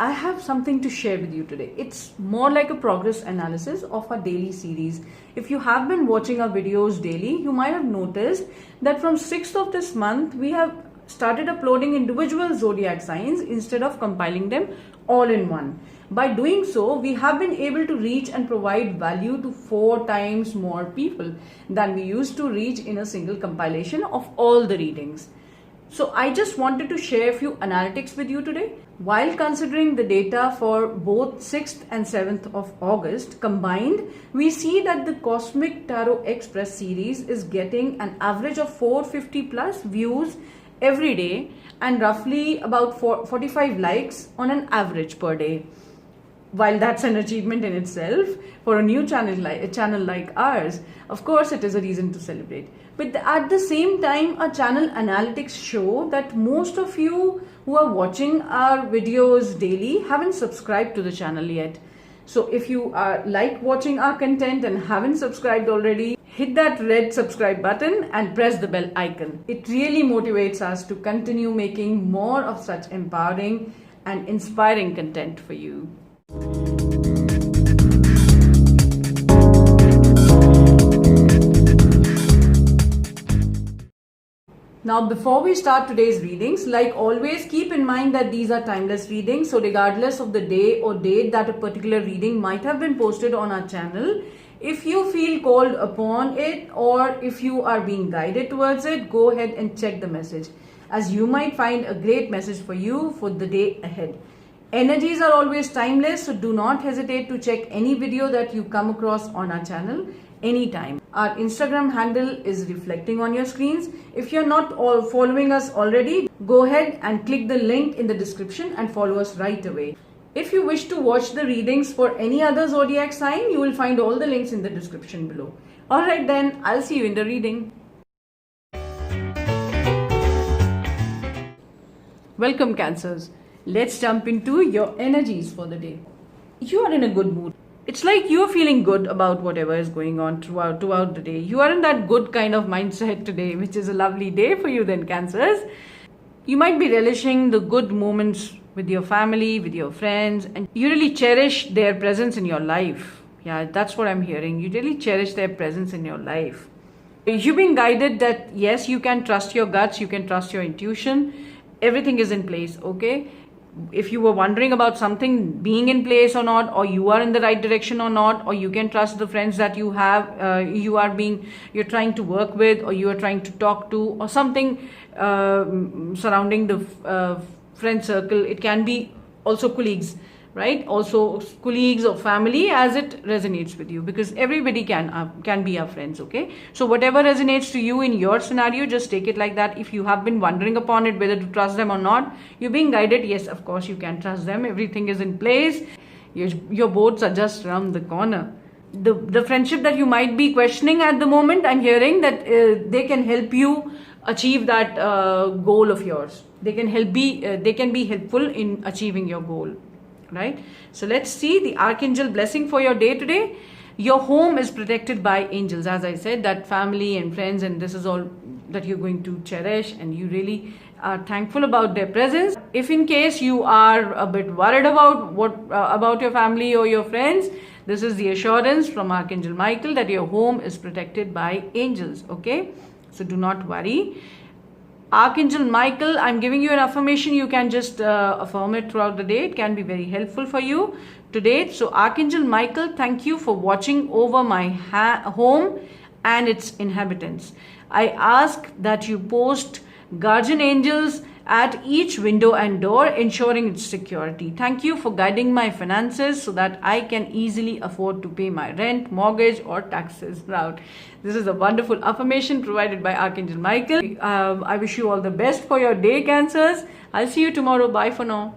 I have something to share with you today. It's more like a progress analysis of our daily series. If you have been watching our videos daily, you might have noticed that from 6th of this month, we have started uploading individual zodiac signs instead of compiling them all in one. By doing so, we have been able to reach and provide value to 4 times more people than we used to reach in a single compilation of all the readings. So I just wanted to share a few analytics with you today. While considering the data for both 6th and 7th of August combined, we see that the Cosmic Tarot Express series is getting an average of 450 plus views every day and roughly about 45 likes on an average per day. While that's an achievement in itself for a new channel like ours, of course it is a reason to celebrate. But at the same time, our channel analytics show that most of you who are watching our videos daily haven't subscribed to the channel yet. So if you like watching our content and haven't subscribed already, hit that red subscribe button and press the bell icon. It really motivates us to continue making more of such empowering and inspiring content for you. Now, before we start today's readings, like always, keep in mind that these are timeless readings. So regardless of the day or date that a particular reading might have been posted on our channel, if you feel called upon it or if you are being guided towards it, go ahead and check the message, as you might find a great message for you for the day ahead. Energies are always timeless, so do not hesitate to check any video that you come across on our channel anytime. Our Instagram handle is reflecting on your screens. If you're not all following us already, go ahead and click the link in the description and follow us right away. If you wish to watch the readings for any other zodiac sign, you will find all the links in the description below. Alright then, I'll see you in the reading. Welcome, Cancers. Let's jump into your energies for the day. You are in a good mood. It's like you're feeling good about whatever is going on throughout the day. You are in that good kind of mindset today, which is a lovely day for you then, Cancers. You might be relishing the good moments with your family, with your friends, and you really cherish their presence in your life. Yeah, that's what I'm hearing. You really cherish their presence in your life. You've been guided that yes, you can trust your guts, you can trust your intuition. Everything is in place, okay? If you were wondering about something being in place or not, or you are in the right direction or not, or you can trust the friends that you have, you're trying to work with, or you are trying to talk to, or something surrounding the friend circle. It can be also colleagues, right? Also colleagues or family, as it resonates with you, because everybody can be our friends, okay? So whatever resonates to you in your scenario, just take it like that. If you have been wondering upon it whether to trust them or not, you're being guided. Yes, of course you can trust them. Everything is in place. Your boats are just around the corner. The friendship that you might be questioning at the moment, I'm hearing that they can help you achieve that goal of yours. They can be helpful in achieving your goal. Right? So let's see the Archangel blessing for your day today. Your home is protected by angels. As I said, that family and friends, and this is all that you're going to cherish, and you really are thankful about their presence. If in case you are a bit worried about your family or your friends, this is the assurance from Archangel Michael that your home is protected by angels. Okay, so do not worry. Archangel Michael, I'm giving you an affirmation. You can just affirm it throughout the day. It can be very helpful for you today. So Archangel Michael, thank you for watching over my home and its inhabitants. I ask that you post guardian angels at each window and door, ensuring its security. Thank you for guiding my finances so that I can easily afford to pay my rent, mortgage, or taxes out. This is a wonderful affirmation provided by Archangel Michael. I wish you all the best for your day, Cancers. I'll see you tomorrow. Bye for now.